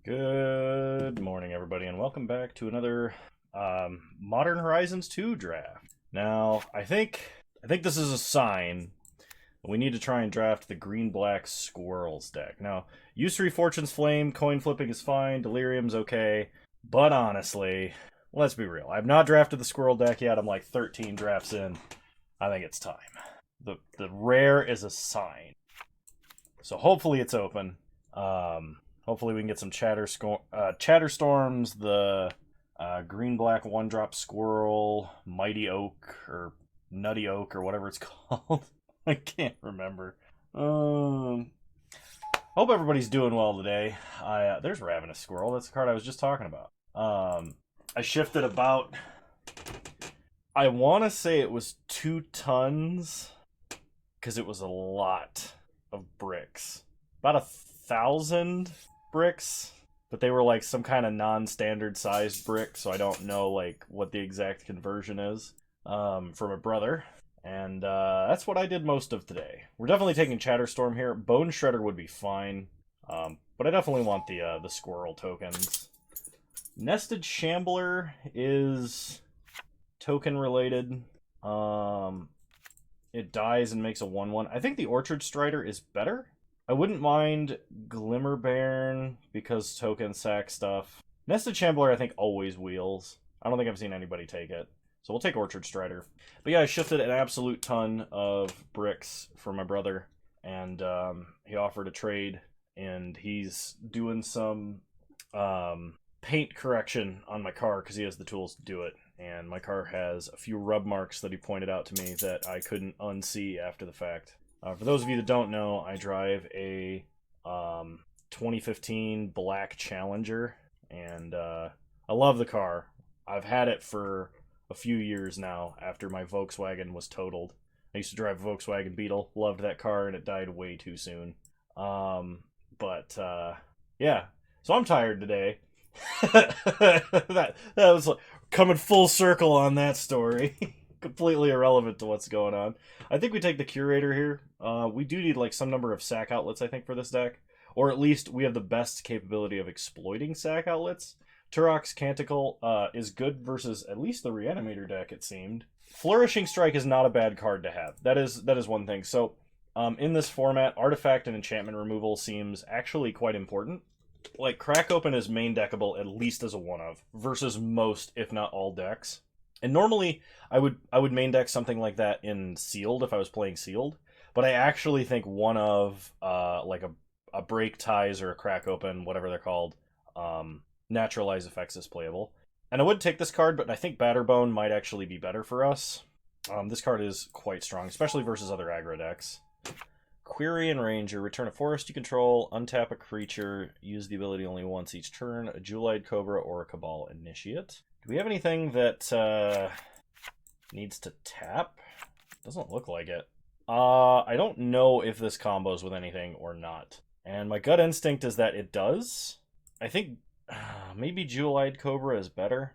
Good morning, everybody, and welcome back to another Modern Horizons 2 draft. Now, I think this is a sign we need to try and draft the green-black Squirrels deck. Now, Usury Fortune's Flame, coin flipping is fine, Delirium's okay, but honestly, let's be real. I've not drafted the Squirrel deck yet. I'm like 13 drafts in. I think it's time. The rare is a sign. So hopefully it's open. Hopefully we can get some Chatterstorms, the green-black one-drop Squirrel, Mighty Oak, or Nutty Oak, or whatever it's called. I can't remember. Hope everybody's doing well today. There's Ravenous Squirrel. That's the card I was just talking about. I shifted about... I want to say it was 2 tons, because it was a lot of bricks. About 1,000 bricks, but they were like some kind of non-standard sized brick, so I don't know like what the exact conversion is from a brother. And that's what I did most of today. We're definitely taking Chatterstorm here. Bone Shredder would be fine, but I definitely want the Squirrel tokens. Nested Shambler is token related. It dies and makes a 1/1. I think the Orchard Strider is better. I wouldn't mind Glimmerbairn because token sack stuff. Nested Shambler, I think, always wheels. I don't think I've seen anybody take it. So we'll take Orchard Strider. But yeah, I shifted an absolute ton of bricks for my brother. And he offered a trade. And he's doing some paint correction on my car because he has the tools to do it. And my car has a few rub marks that he pointed out to me that I couldn't unsee after the fact. For those of you that don't know, I drive a 2015 black Challenger, and I love the car. I've had it for a few years now after my Volkswagen was totaled. I used to drive a Volkswagen Beetle, loved that car, and it died way too soon. Yeah, so I'm tired today. that was like coming full circle on that story. Completely irrelevant to what's going on. I think we take the Curator here. We do need like some number of sack outlets, I think, for this deck. Or at least we have the best capability of exploiting sack outlets. Turok's Canticle is good versus at least the Reanimator deck, it seemed. Flourishing Strike is not a bad card to have. That is one thing. So in this format, artifact and enchantment removal seems actually quite important. Like, Crack Open is main deckable at least as a one-of, versus most, if not all, decks. And normally, I would main deck something like that in Sealed if I was playing Sealed, but I actually think one of like a Break Ties or a Crack Open, whatever they're called, Naturalize Effects is playable. And I would take this card, but I think Batterbone might actually be better for us. This card is quite strong, especially versus other aggro decks. Query and Ranger, return a forest you control, untap a creature, use the ability only once each turn, a Jewel-Eyed Cobra or a Cabal Initiate. Do we have anything that needs to tap? Doesn't look like it. I don't know if this combos with anything or not. And my gut instinct is that it does. I think maybe Jewel-Eyed Cobra is better.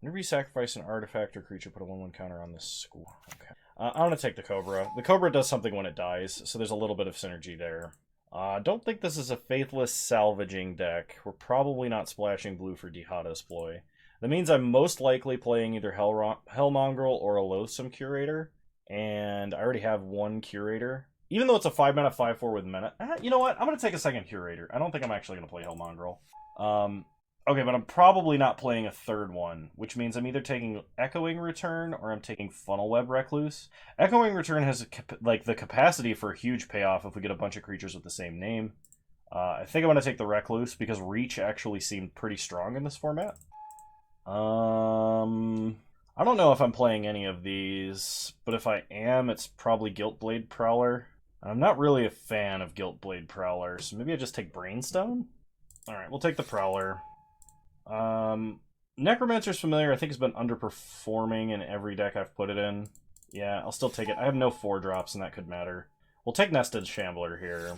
Whenever you sacrifice an artifact or creature, put a 1/1 counter on this school. Okay. I'm going to take the Cobra. The Cobra does something when it dies, so there's a little bit of synergy there. I don't think this is a Faithless salvaging deck. We're probably not splashing blue for Dihada's Ploy. That means I'm most likely playing either Hellmongrel or a Loathsome Curator, and I already have one Curator. Even though it's a 5-mana 5/4 with Mana... You know what? I'm going to take a second Curator. I don't think I'm actually going to play Hellmongrel. Okay, but I'm probably not playing a third one, which means I'm either taking Echoing Return or I'm taking Funnel Web Recluse. Echoing Return has like the capacity for a huge payoff if we get a bunch of creatures with the same name. I think I'm going to take the Recluse because Reach actually seemed pretty strong in this format. I don't know if I'm playing any of these, but if I am, it's probably Guiltblade Prowler. I'm not really a fan of Guiltblade Prowler, so maybe I just take Brainstone? Alright, we'll take the Prowler. Necromancer's Familiar, I think, has been underperforming in every deck I've put it in. Yeah, I'll still take it. I have no 4-drops, and that could matter. We'll take Nested Shambler here.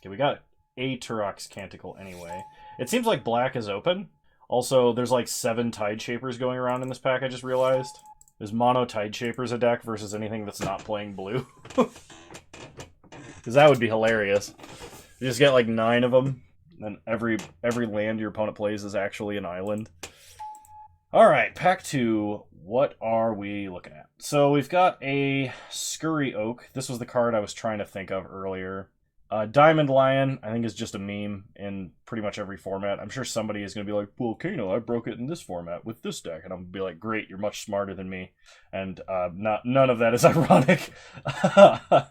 Okay, we got a Turok's Canticle anyway. It seems like black is open. Also, there's like 7 Tide Shapers going around in this pack, I just realized. Is Mono Tide Shapers a deck versus anything that's not playing blue? Because that would be hilarious. You just get like 9 of them. Then every land your opponent plays is actually an island. Alright, pack 2. What are we looking at? So we've got a Scurry Oak. This was the card I was trying to think of earlier. Diamond Lion, I think, is just a meme in pretty much every format. I'm sure somebody is going to be like, well, Kano, I broke it in this format with this deck. And I'm going to be like, great, you're much smarter than me. And none of that is ironic. I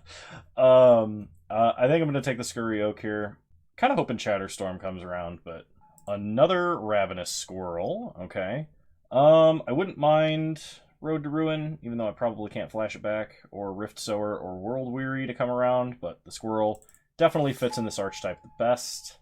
think I'm going to take the Scurry Oak here. Kind of hoping Chatterstorm comes around, but another Ravenous Squirrel. Okay. I wouldn't mind Road to Ruin, even though I probably can't flash it back, or Rift Sower or World Weary to come around, but the Squirrel definitely fits in this archetype the best.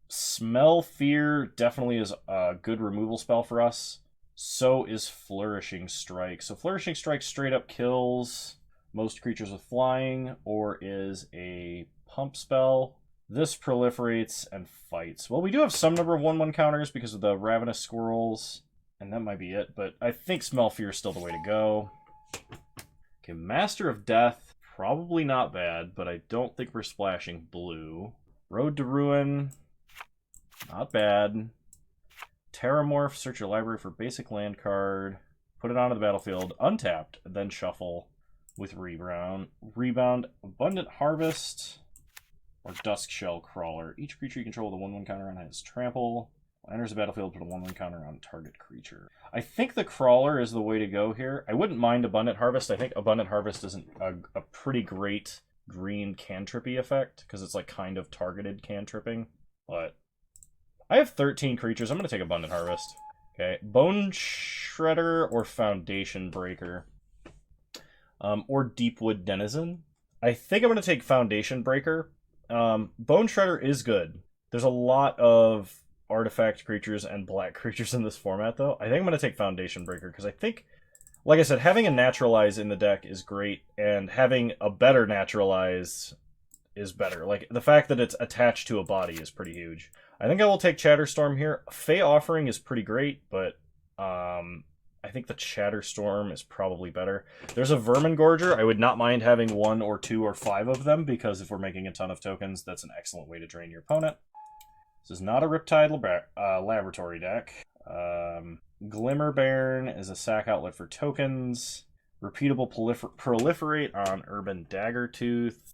Smell Fear definitely is a good removal spell for us. So is Flourishing Strike. So Flourishing Strike straight up kills most creatures with flying, or is a pump spell. This proliferates and fights. Well, we do have some number of 1/1 counters because of the Ravenous Squirrels, and that might be it, but I think Smell Fear is still the way to go. Okay, Master of Death, probably not bad, but I don't think we're splashing blue. Road to Ruin, not bad. Terramorph, search your library for basic land card, put it onto the battlefield, untapped, and then shuffle with Rebound. Abundant Harvest, or Duskshell Crawler. Each creature you control with a 1/1 counter on has Trample. Enters the battlefield, put a 1/1 counter on target creature. I think the Crawler is the way to go here. I wouldn't mind Abundant Harvest. I think Abundant Harvest is a pretty great green cantrippy effect, because it's like kind of targeted cantripping. But I have 13 creatures. I'm going to take Abundant Harvest. Okay, Bone Shredder or Foundation Breaker. Or Deepwood Denizen. I think I'm going to take Foundation Breaker. Bone Shredder is good. There's a lot of artifact creatures and black creatures in this format, though. I think I'm going to take Foundation Breaker, because I think, like I said, having a Naturalize in the deck is great, and having a better Naturalize is better. Like, the fact that it's attached to a body is pretty huge. I think I will take Chatterstorm here. Fey Offering is pretty great, but I think the Chatterstorm is probably better. There's a Vermingorger. I would not mind having 1 or 2 or 5 of them, because if we're making a ton of tokens, that's an excellent way to drain your opponent. This is not a Riptide Laboratory deck. Glimmer Baron is a sack outlet for tokens. Repeatable Proliferate on Urban Daggertooth.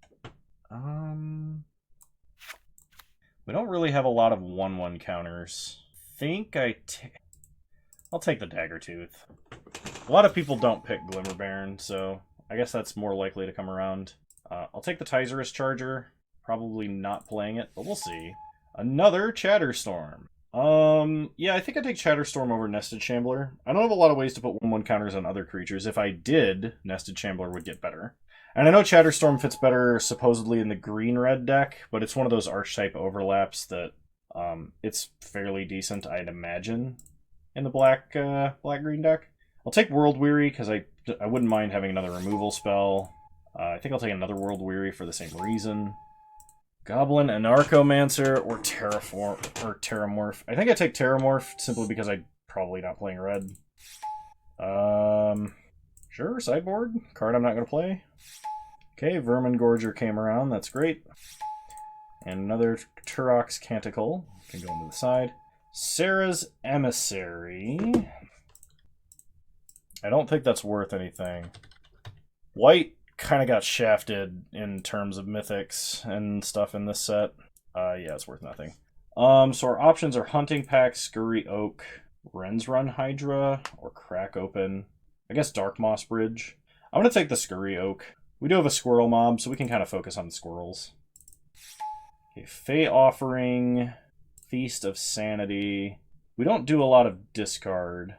We don't really have a lot of 1/1 counters. I'll take the Daggertooth. A lot of people don't pick Glimmer Baron, so I guess that's more likely to come around. I'll take the Tyzerus Charger. Probably not playing it, but we'll see. Another Chatterstorm. Yeah, I think I take Chatterstorm over Nested Shambler. I don't have a lot of ways to put 1/1 counters on other creatures. If I did, Nested Shambler would get better. And I know Chatterstorm fits better supposedly in the green-red deck, but it's one of those archetype overlaps that it's fairly decent, I'd imagine, in the black-green deck. I'll take World Weary, because I wouldn't mind having another removal spell. I think I'll take another World Weary for the same reason. Goblin, Anarchomancer, or Terramorph. I think I take Terramorph simply because I'm probably not playing red. Sure, sideboard. Card I'm not going to play. Okay, Vermingorger came around. That's great. And another Turok's Canticle. Can go into the side. Sarah's Emissary. I don't think that's worth anything. White kind of got shafted in terms of mythics and stuff in this set. Yeah, it's worth nothing. So our options are Hunting Pack, Scurry Oak, Wren's Run Hydra, or Crack Open. I guess Dark Moss Bridge. I'm going to take the Scurry Oak. We do have a Squirrel mob, so we can kind of focus on the Squirrels. Okay, Fey Offering, Feast of Sanity. We don't do a lot of discard.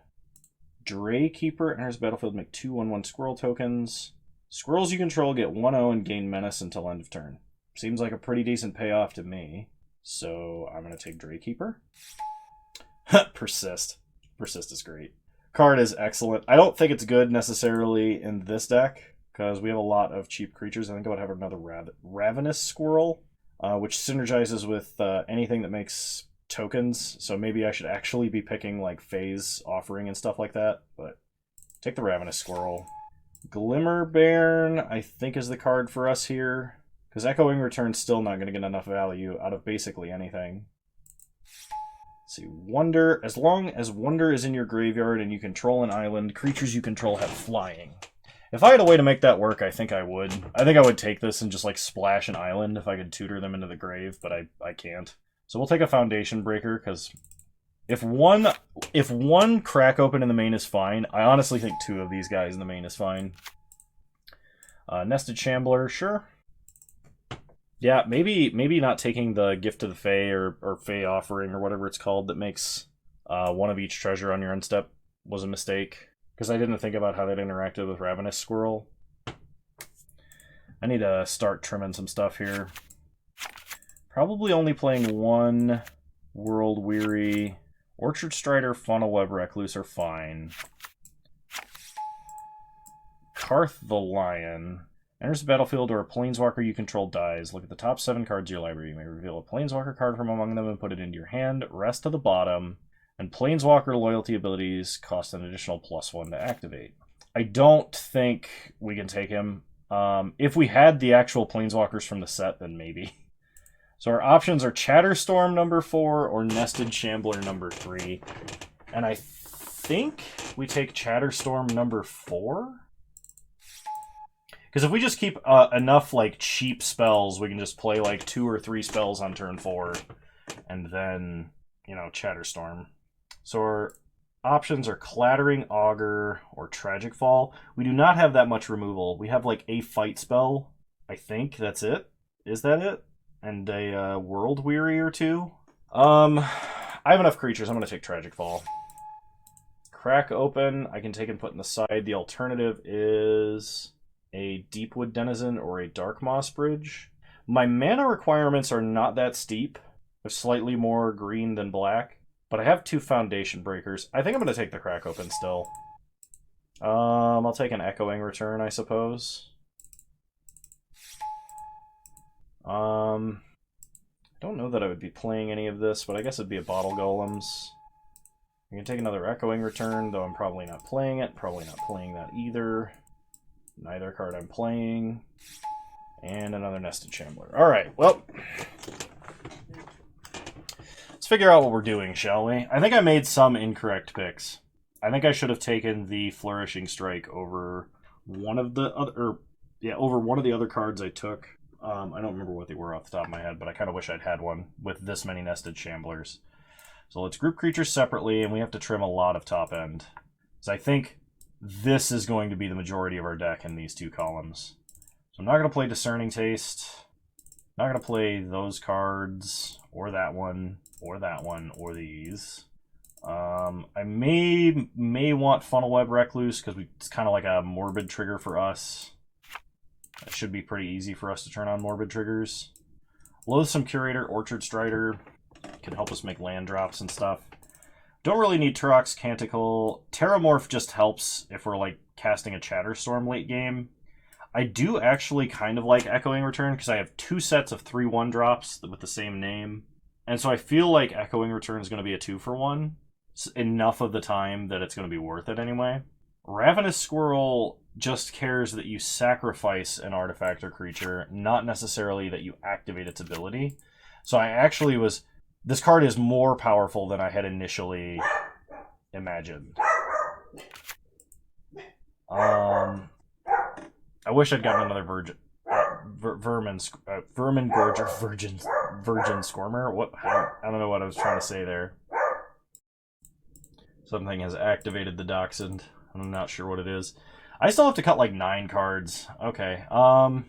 Draykeeper enters battlefield, make 2 1/1 Squirrel tokens. Squirrels you control get 1/0 and gain Menace until end of turn. Seems like a pretty decent payoff to me. So I'm going to take Draykeeper. Persist. Persist is great. Card is excellent. I don't think it's good necessarily in this deck, because we have a lot of cheap creatures. I think I would have another Ravenous Squirrel, which synergizes with anything that makes tokens. So maybe I should actually be picking like Phase Offering and stuff like that. But take the Ravenous Squirrel. Glimmer Baron, I think, is the card for us here. Because Echoing Return's still not going to get enough value out of basically anything. Let's see, Wonder. As long as Wonder is in your graveyard and you control an island, creatures you control have flying. If I had a way to make that work, I think I would. I think I would take this and just like splash an island if I could tutor them into the grave, but I can't. So we'll take a Foundation Breaker, because if one Crack Open in the main is fine, I honestly think two of these guys in the main is fine. Nested Shambler, sure. Yeah, maybe not taking the Gift to the Fae or Fae Offering or whatever it's called that makes one of each treasure on your end step was a mistake. Because I didn't think about how that interacted with Ravenous Squirrel. I need to start trimming some stuff here. Probably only playing one World Weary. Orchard Strider, Funnel Web Recluse are fine. Karth the Lion. Enters the battlefield or a Planeswalker you control dies. Look at the top 7 cards of your library. You may reveal a Planeswalker card from among them and put it into your hand. Rest to the bottom. And Planeswalker loyalty abilities cost an additional +1 to activate. I don't think we can take him. If we had the actual Planeswalkers from the set, then maybe. So our options are Chatterstorm number 4 or Nested Shambler number 3. And I think we take Chatterstorm number 4? Because if we just keep enough like cheap spells, we can just play like 2 or 3 spells on turn 4. And then, you know, Chatterstorm. So our options are Clattering Augur or Tragic Fall. We do not have that much removal. We have like a fight spell. I think that's it. Is that it? And a World Weary or 2. I have enough creatures. I'm going to take Tragic Fall. Crack Open. I can take and put in the side. The alternative is a Deepwood Denizen or a Dark Moss Bridge. My mana requirements are not that steep. They're slightly more green than black. But I have 2 Foundation Breakers. I think I'm going to take the Crack Open still. I'll take an Echoing Return, I suppose. I don't know that I would be playing any of this, but I guess it'd be a Bottle Golems. I can take another Echoing Return, though I'm probably not playing it. Probably not playing that either. Neither card I'm playing. And another Nested Shambler. Alright, well... let's figure out what we're doing, shall we? I think I made some incorrect picks. I think I should have taken the Flourishing Strike over one of the other cards I took. I don't remember what they were off the top of my head, but I kind of wish I'd had one with this many Nested Shamblers. So let's group creatures separately, and we have to trim a lot of top end. So I think this is going to be the majority of our deck in these 2 columns. So I'm not going to play Discerning Taste. Not going to play those cards, or that one, or these. I may want Funnel Web Recluse, because it's kind of like a morbid trigger for us. It should be pretty easy for us to turn on morbid triggers. Loathsome Curator, Orchard Strider can help us make land drops and stuff. Don't really need Turok's Canticle. Terramorph just helps if we're like casting a Chatterstorm late game. I do actually kind of like Echoing Return because I have 2 sets of 3/1 drops with the same name. And so I feel like Echoing Return is going to be a 2-for-1 enough of the time that it's going to be worth it anyway. Ravenous Squirrel just cares that you sacrifice an artifact or creature, not necessarily that you activate its ability. So I actually was... this card is more powerful than I had initially imagined. I wish I'd gotten another Vermin Gorger Virgin Squirmer. What? I don't know what I was trying to say there. Something has activated the Dachshund. I'm not sure what it is. I still have to cut like 9 cards. Okay. I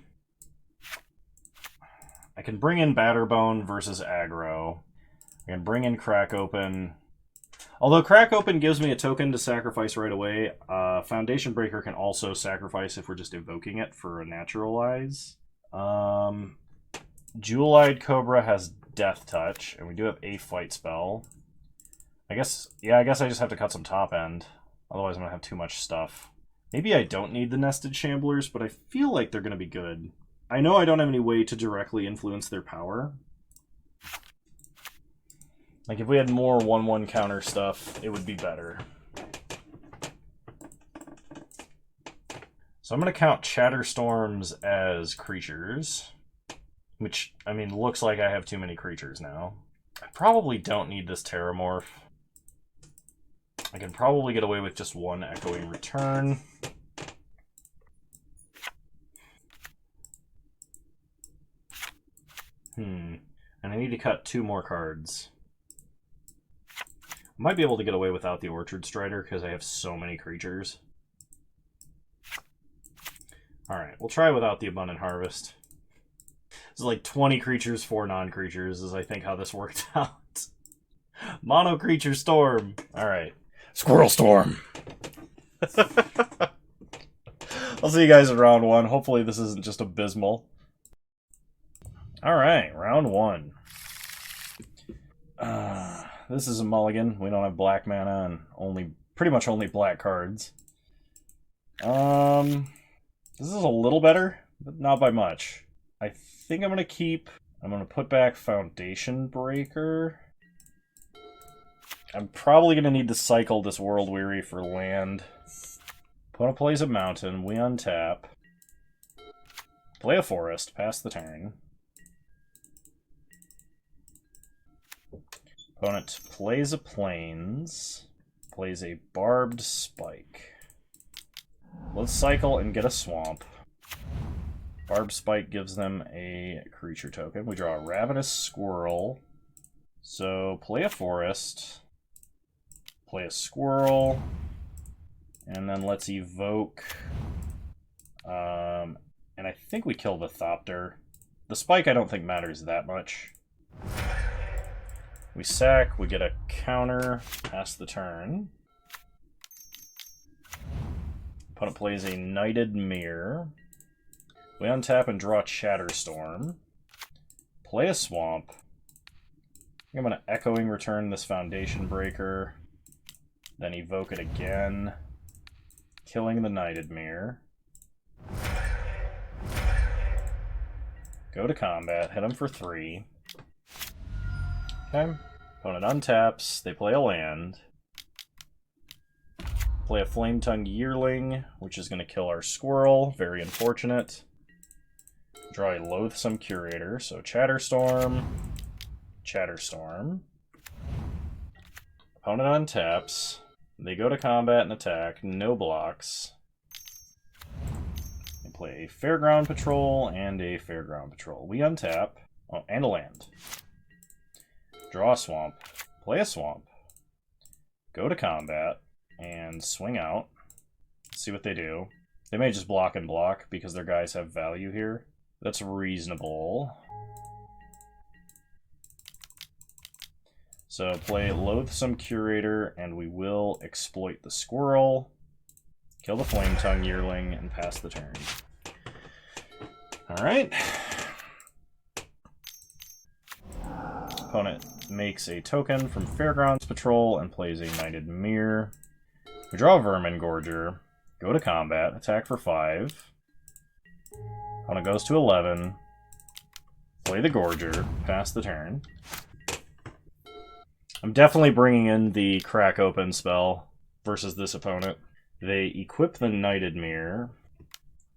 can bring in Batterbone versus aggro. I can bring in Crack Open. Although Crack Open gives me a token to sacrifice right away, Foundation Breaker can also sacrifice if we're just evoking it for a Naturalize. Jewel-Eyed Cobra has Death Touch, and we do have a fight spell. I guess I just have to cut some top end. Otherwise I'm going to have too much stuff. Maybe I don't need the Nested Shamblers, but I feel like they're going to be good. I know I don't have any way to directly influence their power. Like, if we had more 1/1 counter stuff, it would be better. So I'm going to count Chatterstorms as creatures. Which, I mean, looks like I have too many creatures now. I probably don't need this Terramorph. I can probably get away with just one Echoing Return. And I need to cut 2 more cards. I might be able to get away without the Orchard Strider because I have so many creatures. Alright, we'll try without the Abundant Harvest. It's like 20 creatures, 4 non-creatures is I think how this worked out. Mono Creature Storm. Alright. Squirrel Storm. I'll see you guys in round 1. Hopefully this isn't just abysmal. Alright, round 1. This is a mulligan. We don't have black mana and pretty much only black cards. This is a little better, but not by much. I think I'm going to put back Foundation Breaker. I'm probably going to need to cycle this World Weary for land. Opponent plays a mountain, we untap. Play a forest, pass the turn. Opponent plays a plains, plays a barbed spike. Let's cycle and get a swamp. Barbed spike gives them a creature token. We draw a ravenous squirrel. So play a forest, play a squirrel, and then let's evoke. And I think we kill the Thopter. The spike I don't think matters that much. We sack, we get a counter, pass the turn. Opponent plays a Knighted Mirror. We untap and draw Chatterstorm. Play a swamp. I'm going to Echoing Return this Foundation Breaker. Then evoke it again. Killing the Knighted Mirror. Go to combat, hit him for 3. Okay. Opponent untaps, they play a land. Play a Flametongue Yearling, which is going to kill our squirrel. Very unfortunate. Draw a Loathsome Curator, so Chatterstorm. Chatterstorm. Opponent untaps. They go to combat and attack. No blocks. They play a Fairground Patrol and a Fairground Patrol. We untap. Oh, and a land. Draw a swamp. Play a swamp. Go to combat and swing out. See what they do. They may just block and block because their guys have value here. That's reasonable. So play Loathsome Curator, and we will exploit the squirrel, kill the Flametongue Yearling, and pass the turn. Alright. Opponent makes a token from Fairgrounds Patrol and plays a Knighted Mirror. We draw a Vermin Gorger, go to combat, attack for 5. Opponent goes to 11. Play the Gorger, pass the turn. I'm definitely bringing in the Crack Open spell versus this opponent. They equip the Knighted Mirror.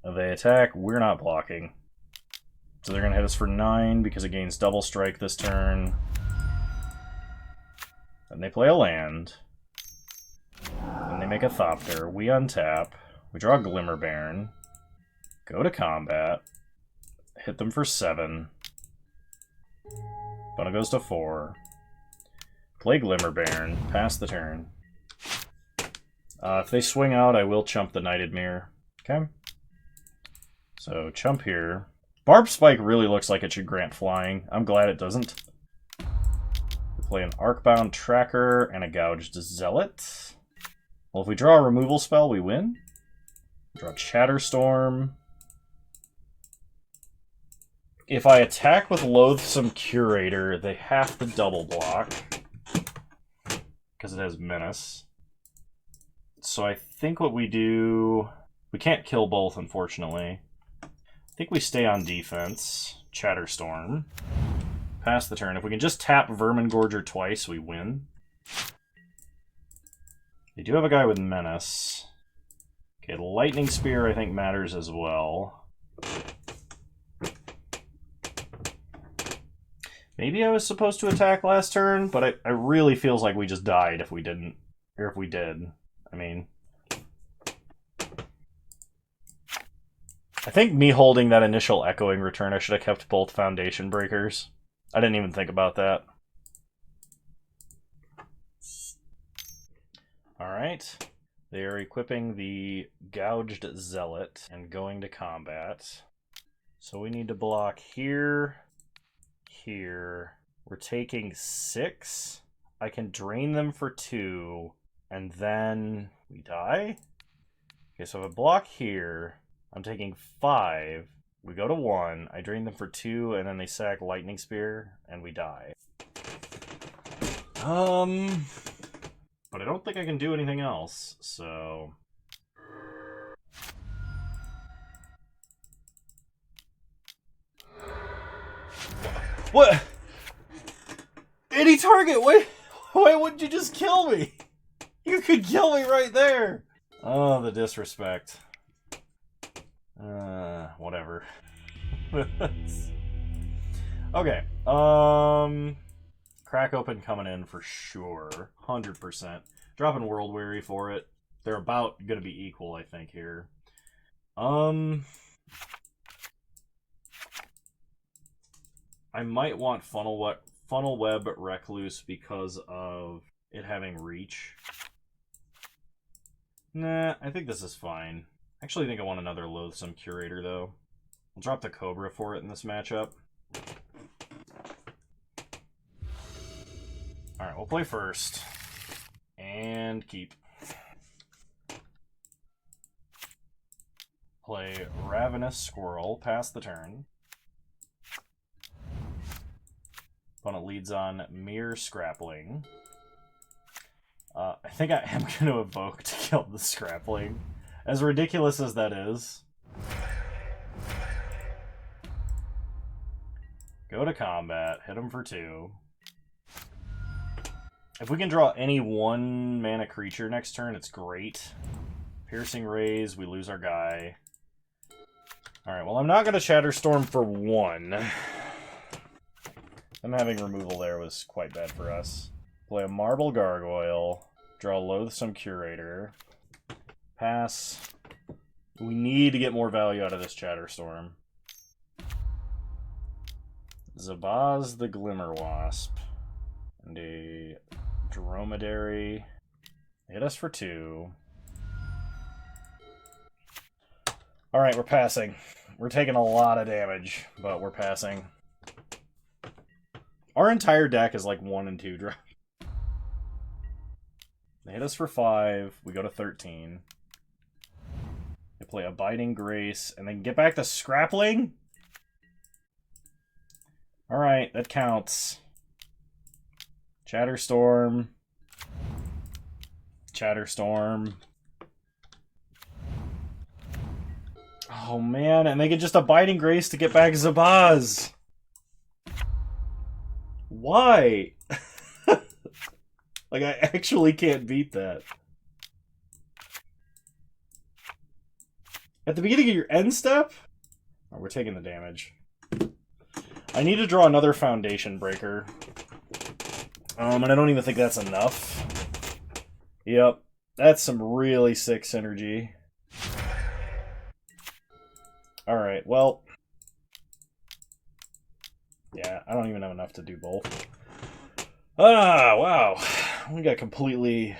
They attack, we're not blocking. So they're going to hit us for 9 because it gains double strike this turn. Then they play a land. Then they make a Thopter. We untap. We draw a Glimmerbairn. Go to combat. Hit them for 7. Opponent goes to 4. Play Glimmerbairn. Pass the turn. If they swing out, I will chump the Knighted Mirror. Okay. So chump here. Barbed Spike really looks like it should grant flying. I'm glad it doesn't. We play an Arcbound Tracker and a Gouged Zealot. Well, if we draw a removal spell, we win. Draw Chatterstorm. If I attack with Loathsome Curator, they have to double block. Because it has Menace. So I think what we do... We can't kill both, unfortunately. I think we stay on defense. Chatterstorm. Pass the turn. If we can just tap Vermin Gorger twice, we win. They do have a guy with Menace. Okay, Lightning Spear I think matters as well. Maybe I was supposed to attack last turn, but it really feels like we just died if we didn't. Or if we did. I mean... I think me holding that initial echoing return, I should have kept both foundation breakers. I didn't even think about that. Alright. They are equipping the Gouged Zealot and going to combat. So we need to block here, here. We're taking 6. I can drain them for 2, and then we die? Okay, so if I block here, I'm taking 5. We go to 1, I drain them for 2, and then they sack Lightning Spear, and we die. But I don't think I can do anything else, so... What? Any target? Why wouldn't you just kill me? You could kill me right there! Oh, the disrespect. Whatever. Okay, Crack Open coming in for sure. 100%. Dropping World Weary for it. They're about gonna be equal, I think, here. I might want Funnel Web Recluse because of it having reach. Nah, I think this is fine. I actually think I want another Loathsome Curator, though. I'll drop the Cobra for it in this matchup. Alright, we'll play first. And keep. Play Ravenous Squirrel, pass the turn. Opponent leads on Mere Scrappling. I think I am going to evoke to kill the Scrappling. As ridiculous as that is. Go to combat, hit him for 2. If we can draw any 1 mana creature next turn, it's great. Piercing Rays, we lose our guy. Alright, well I'm not going to Shatterstorm for 1. Them having removal there was quite bad for us. Play a Marble Gargoyle, draw a Loathsome Curator, pass. We need to get more value out of this Shatterstorm. Zabaz the Glimmerwasp, and a Dromedary. Hit us for 2. Alright, we're passing. We're taking a lot of damage, but we're passing. Our entire deck is like 1 and 2 drop. They hit us for 5. We go to 13. They play Abiding Grace, and then get back to Scrappling? Alright, that counts. Chatterstorm. Chatterstorm. Oh man, and they get just Abiding Grace to get back Zabaz. Why? Like, I actually can't beat that. At the beginning of your end step? Oh, we're taking the damage. I need to draw another Foundation Breaker. And I don't even think that's enough. Yep. That's some really sick synergy. Alright, well... yeah, I don't even have enough to do both. Ah, wow. We got completely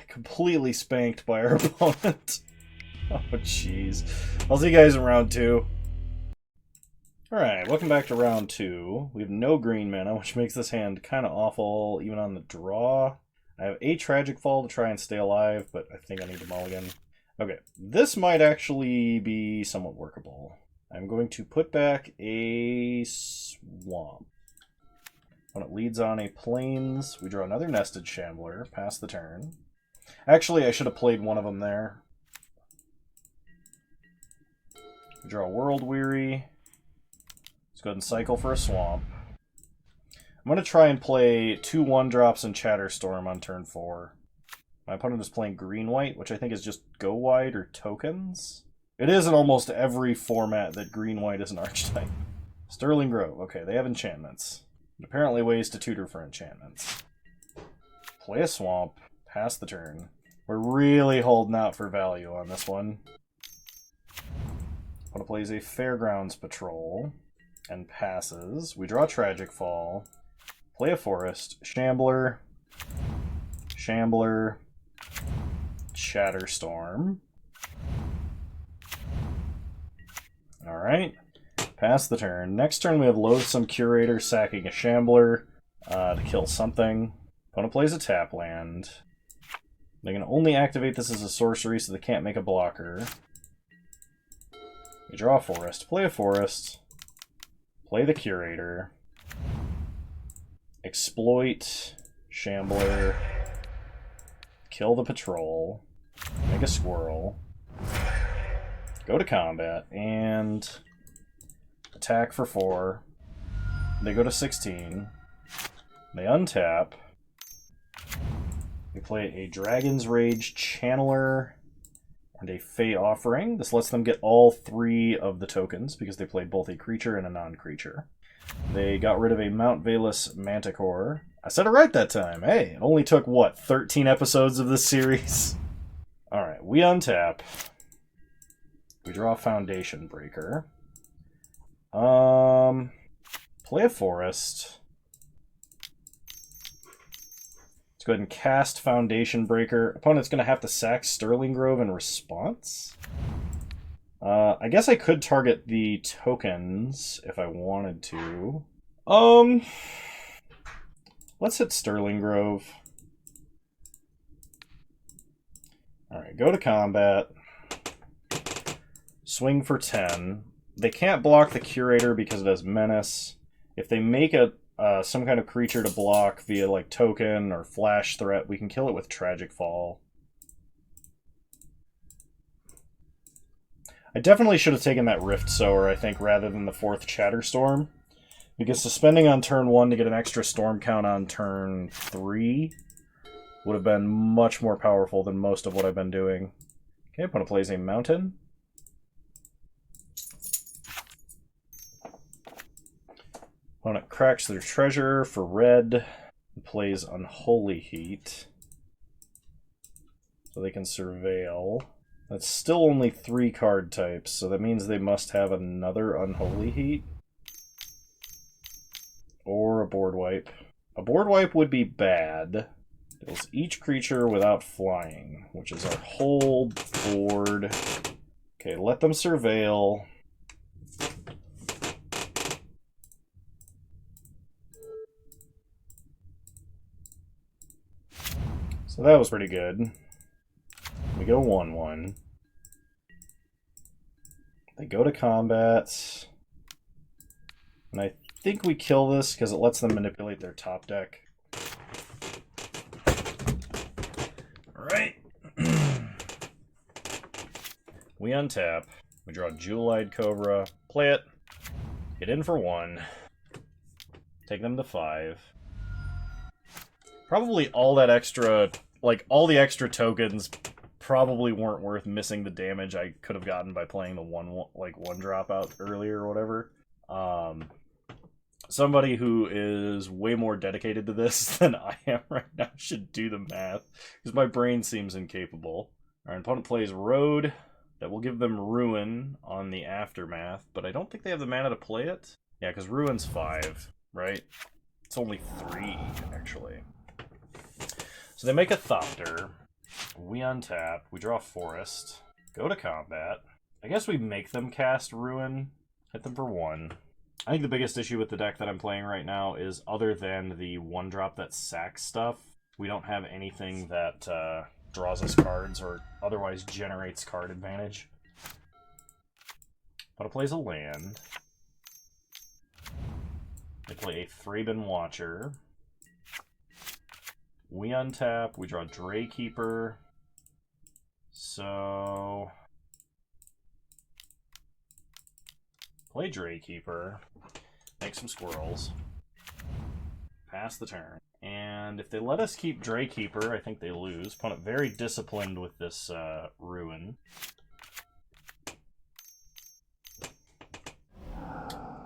spanked by our opponent. Oh, jeez. I'll see you guys in round 2. Alright, welcome back to round 2. We have no green mana, which makes this hand kind of awful, even on the draw. I have a Tragic Fall to try and stay alive, but I think I need to mulligan. Okay, this might actually be somewhat workable. I'm going to put back a Swamp. When it leads on a Plains, we draw another Nested Shambler, pass the turn. Actually, I should have played one of them there. We draw World Weary. Let's go ahead and cycle for a Swamp. I'm going to try and play 2 1-drops and Chatterstorm on turn 4. My opponent is playing green-white, which I think is just go wide or tokens. It is in almost every format that green-white is an archetype. Sterling Grove. Okay, they have enchantments. And apparently ways to tutor for enchantments. Play a swamp. Pass the turn. We're really holding out for value on this one. Opponent plays a Fairgrounds Patrol and passes. We draw Tragic Fall. Play a Forest. Shambler. Shambler. Chatterstorm. Alright. Pass the turn. Next turn we have Loathsome Curator sacking a Shambler to kill something. Opponent plays a tap land. They can only activate this as a sorcery, so they can't make a blocker. We draw a Forest. Play a Forest. Play the Curator. Exploit. Shambler. Kill the Patrol. Make a Squirrel. Go to combat, and attack for 4. They go to 16. They untap. They play a Dragon's Rage Channeler and a Fey Offering. This lets them get all 3 of the tokens, because they played both a creature and a non-creature. They got rid of a Mount Valus Manticore. I said it right that time. Hey, it only took, what, 13 episodes of this series? Alright, we untap. We draw Foundation Breaker. Play a Forest. Let's go ahead and cast Foundation Breaker. Opponent's going to have to sack Sterling Grove in response. I guess I could target the tokens if I wanted to. Let's hit Sterling Grove. Alright, go to combat. Swing for 10. They can't block the Curator because it has Menace. If they make some kind of creature to block via like token or flash threat, we can kill it with Tragic Fall. I definitely should have taken that Rift Sower, I think, rather than the 4th Chatterstorm. Because suspending on turn 1 to get an extra storm count on turn 3 would have been much more powerful than most of what I've been doing. Okay, opponent plays a Mountain. Opponent cracks their treasure for red and plays Unholy Heat. So they can surveil. That's still only 3 card types, so that means they must have another Unholy Heat. Or a board wipe. A board wipe would be bad. Deals each creature without flying, which is our whole board. Okay, let them surveil. So that was pretty good. We go 1-1. They go to combat. And I think we kill this because it lets them manipulate their top deck. Alright. We untap. We draw Jewel-Eyed Cobra. Play it. Hit in for 1. Take them to 5. Probably all that extra, like, all the extra tokens probably weren't worth missing the damage I could have gotten by playing the one drop out earlier or whatever. Somebody who is way more dedicated to this than I am right now should do the math, because my brain seems incapable. Our opponent plays Road. That will give them Ruin on the Aftermath, but I don't think they have the mana to play it. Yeah, because Ruin's 5, right? It's only 3, actually. So they make a Thopter. We untap. We draw Forest. Go to combat. I guess we make them cast Ruin. Hit them for 1. I think the biggest issue with the deck that I'm playing right now is, other than the 1-drop that sacks stuff, we don't have anything that draws us cards or otherwise generates card advantage. But it plays a land. They play a Thraben Watcher. We untap. We draw Draykeeper. So play Draykeeper. Make some squirrels. Pass the turn. And if they let us keep Draykeeper, I think they lose. Opponent very disciplined with this Ruin.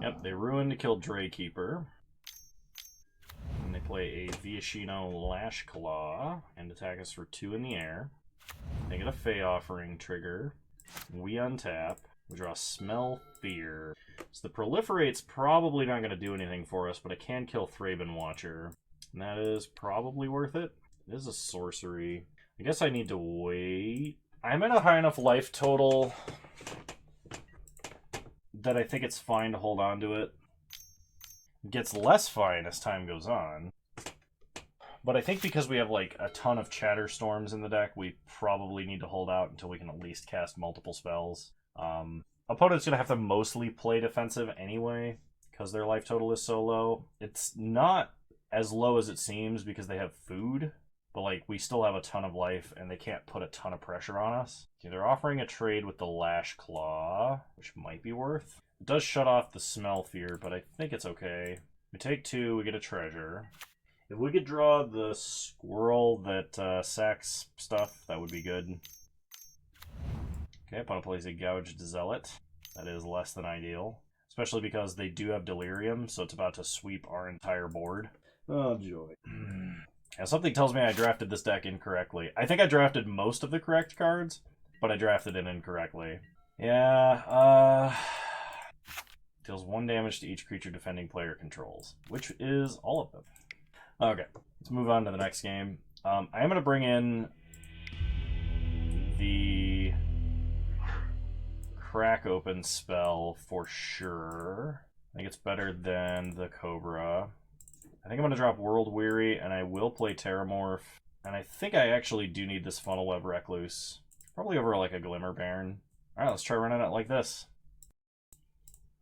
Yep, they Ruin to kill Draykeeper. Play a Viashino Lash Claw and attack us for 2 in the air. They get a Fey Offering trigger. We untap. We draw Smell Fear. So the Proliferate's probably not going to do anything for us, but it can kill Thraben Watcher. And that is probably worth it. It is a sorcery. I guess I need to wait. I'm at a high enough life total that I think it's fine to hold on to it. It gets less fine as time goes on. But I think because we have like a ton of Chatterstorms in the deck, we probably need to hold out until we can at least cast multiple spells. Opponent's going to have to mostly play defensive anyway, because their life total is so low. It's not as low as it seems because they have food, but like we still have a ton of life and they can't put a ton of pressure on us. Okay, they're offering a trade with the Lash Claw, which might be worth. It does shut off the Smell Fear, but I think it's okay. We take 2, we get a treasure. If we could draw the squirrel that sacks stuff, that would be good. Okay, opponent plays a Gouged Zealot. That is less than ideal. Especially because they do have Delirium, so it's about to sweep our entire board. Oh, joy. Now, something tells me I drafted this deck incorrectly. I think I drafted most of the correct cards, but I drafted it incorrectly. Yeah, deals 1 damage to each creature defending player controls, which is all of them. Okay, let's move on to the next game. I am going to bring in the Crack Open spell for sure. I think it's better than the Cobra. I think I'm going to drop World Weary, and I will play Terramorph. And I think I actually do need this Funnel Web Recluse. Probably over like a Glimmer Baron. Alright, let's try running it like this.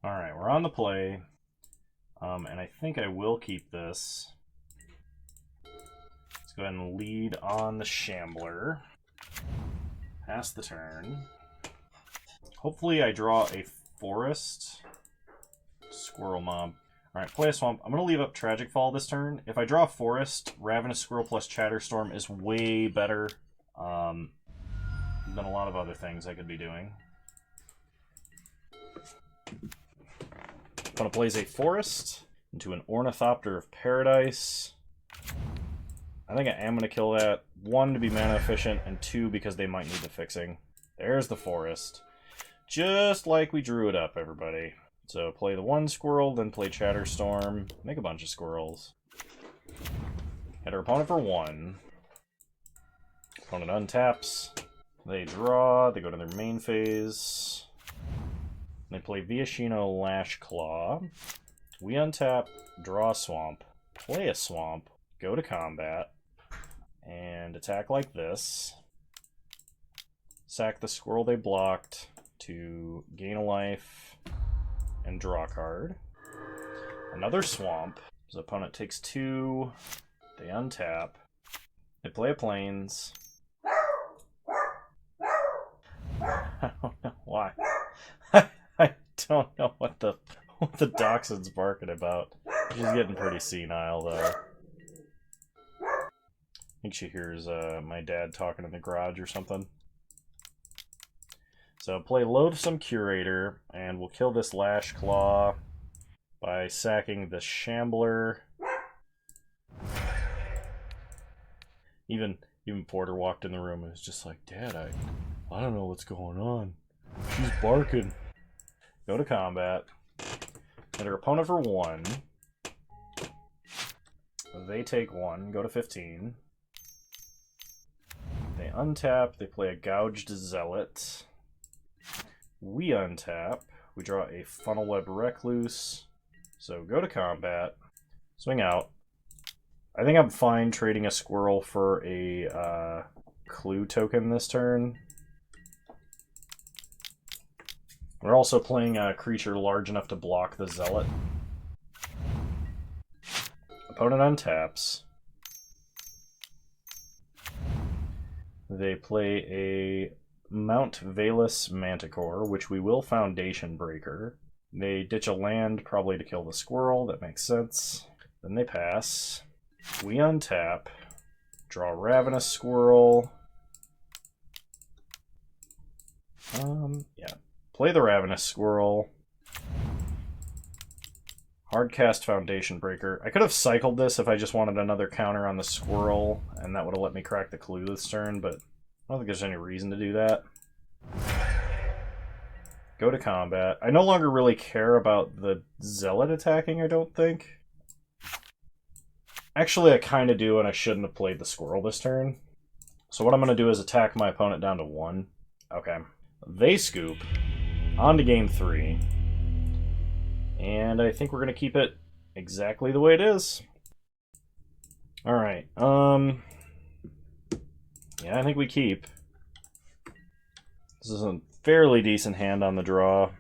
Alright, we're on the play. And I think I will keep this. Let's go ahead and lead on the Shambler. Pass the turn. Hopefully I draw a Forest. Squirrel Mob. Alright, play a Swamp. I'm going to leave up Tragic Fall this turn. If I draw a Forest, Ravenous Squirrel plus Chatterstorm is way better than a lot of other things I could be doing. Opponent plays a Forest into an Ornithopter of Paradise. I think I am going to kill that. 1, to be mana efficient, and 2, because they might need the fixing. There's the Forest. Just like we drew it up, everybody. So play the 1 squirrel, then play Chatterstorm. Make a bunch of squirrels. Hit our opponent for 1. Opponent untaps. They draw. They go to their main phase. They play Viashino Lash Claw. We untap, draw a Swamp, play a Swamp, go to combat, and attack like this. Sack the squirrel they blocked to gain a life and draw a card. Another Swamp. So opponent takes 2. They untap. They play a Plains. I don't know why. I don't know what the Dachshund's barking about. She's getting pretty senile, though. I think she hears my dad talking in the garage or something. So play Loathsome Curator, and we'll kill this Lash Claw by sacking the Shambler. Even Porter walked in the room and was just like, Dad, I don't know what's going on. She's barking. Go to combat. Hit her opponent for 1. They take 1. Go to 15. They untap. They play a Gouged Zealot. We untap. We draw a Funnel Web Recluse. So go to combat. Swing out. I think I'm fine trading a squirrel for a clue token this turn. We're also playing a creature large enough to block the Zealot. Opponent untaps. They play a Mount Valus Manticore, which we will Foundation Breaker. They ditch a land, probably to kill the squirrel. That makes sense. Then they pass. We untap. Draw Ravenous Squirrel. Yeah. Play the Ravenous Squirrel. Hardcast Foundation Breaker. I could have cycled this if I just wanted another counter on the Squirrel, and that would have let me crack the clue this turn, but I don't think there's any reason to do that. Go to combat. I no longer really care about the Zealot attacking, I don't think. Actually, I kind of do, and I shouldn't have played the Squirrel this turn. So what I'm going to do is attack my opponent down to 1. Okay. They scoop. On to game 3. And I think we're going to keep it exactly the way it is. Alright. Yeah, I think we keep. This is a fairly decent hand on the draw.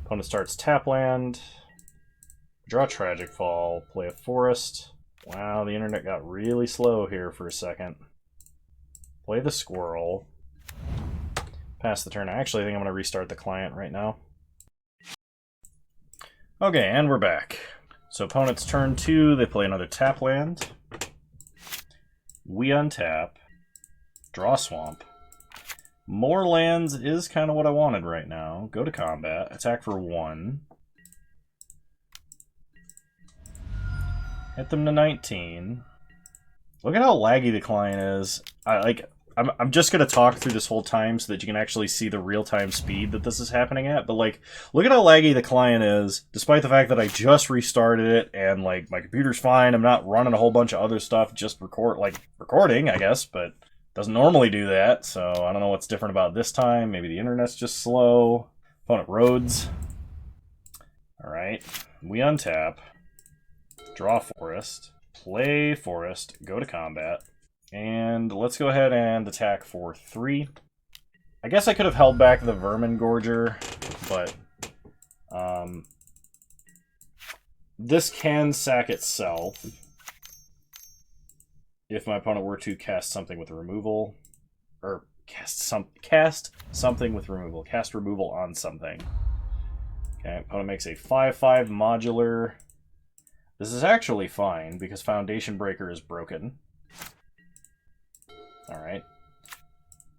Opponent starts tap land. Draw Tragic Fall. Play a Forest. Wow, the internet got really slow here for a second. Play the Squirrel. Pass the turn. I actually think I'm going to restart the client right now. Okay, and we're back. So opponent's turn 2, they play another tap land. We untap. Draw Swamp. More lands is kind of what I wanted right now. Go to combat. Attack for 1. Hit them to 19. Look at how laggy the client is. I'm just going to talk through this whole time so that you can actually see the real-time speed that this is happening at. But, like, look at how laggy the client is, despite the fact that I just restarted it, and, like, my computer's fine. I'm not running a whole bunch of other stuff, just recording, I guess, but doesn't normally do that, so I don't know what's different about this time. Maybe the internet's just slow. Opponent Rhodes. Alright. We untap. Draw Forest. Play Forest. Go to combat. And let's go ahead and attack for 3. I guess I could have held back the Vermin Gorger, but this can sack itself if my opponent were to cast something with removal, or cast something with removal. Cast removal on something. Okay, opponent makes a 5/5 modular. This is actually fine because Foundation Breaker is broken. Alright.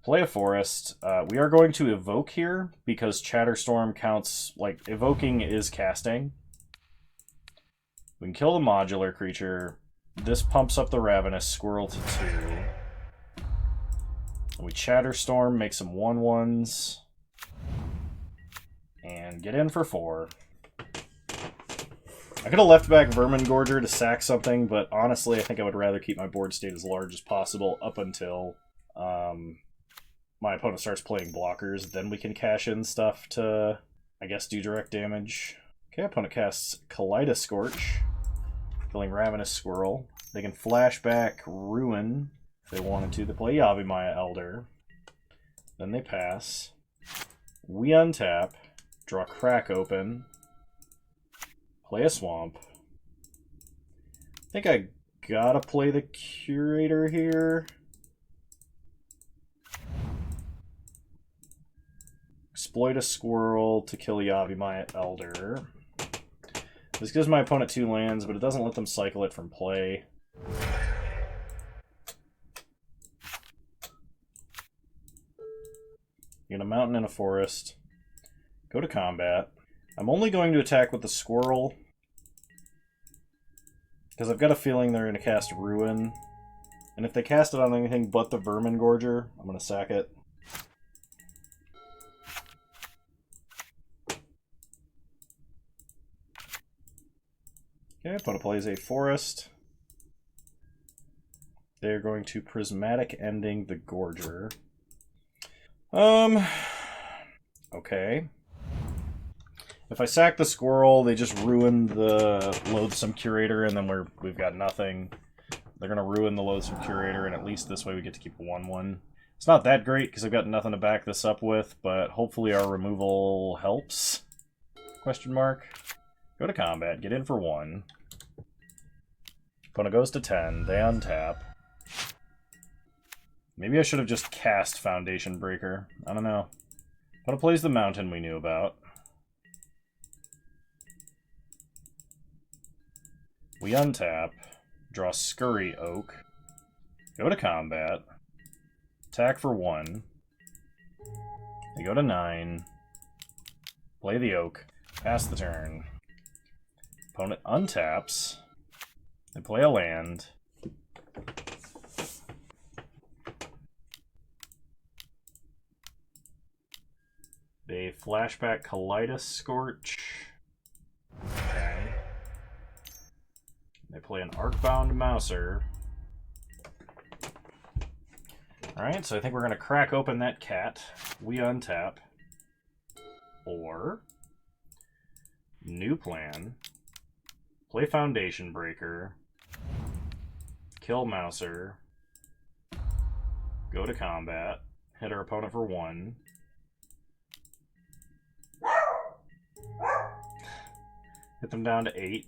Play a Forest. We are going to evoke here because Chatterstorm counts, like, evoking is casting. We can kill the modular creature. This pumps up the Ravenous Squirrel to 2. We Chatterstorm, make some 1/1s. And get in for 4. I could have left back Vermin Gorger to sack something, but honestly, I think I would rather keep my board state as large as possible up until my opponent starts playing blockers. Then we can cash in stuff to, I guess, do direct damage. Okay, opponent casts Kaleidoscorch, killing Ravenous Squirrel. They can flashback Ruin if they wanted to. They play Yavimaya Elder. Then they pass. We untap, draw Crack Open. Play a Swamp. I think I gotta play the Curator here. Exploit a Squirrel to kill Yavimaya Elder. This gives my opponent 2 lands, but it doesn't let them cycle it from play. You get a mountain and a forest. Go to combat. I'm only going to attack with the Squirrel because I've got a feeling they're going to cast Ruin. And if they cast it on anything but the Vermin Gorger, I'm going to sack it. Okay, opponent plays a Forest. They're going to Prismatic Ending the Gorger. Okay. If I sack the Squirrel, they just ruin the Loathsome Curator, and then we've got nothing. They're going to ruin the Loathsome Curator, and at least this way we get to keep a 1/1. It's not that great, because I've got nothing to back this up with, but hopefully our removal helps? Question mark. Go to combat, get in for 1. Opponent goes to 10, they untap. Maybe I should have just cast Foundation Breaker. I don't know. Opponent plays the mountain we knew about. We untap, draw Scurry Oak, go to combat, attack for 1. They go to 9, play the Oak, pass the turn. Opponent untaps. They play a land. They flashback Kaleidoscorch. Okay. They play an Arcbound Mouser. Alright, so I think we're going to crack open that cat. We untap. Or new plan. Play Foundation Breaker. Kill Mouser. Go to combat. Hit our opponent for 1. Hit them down to 8.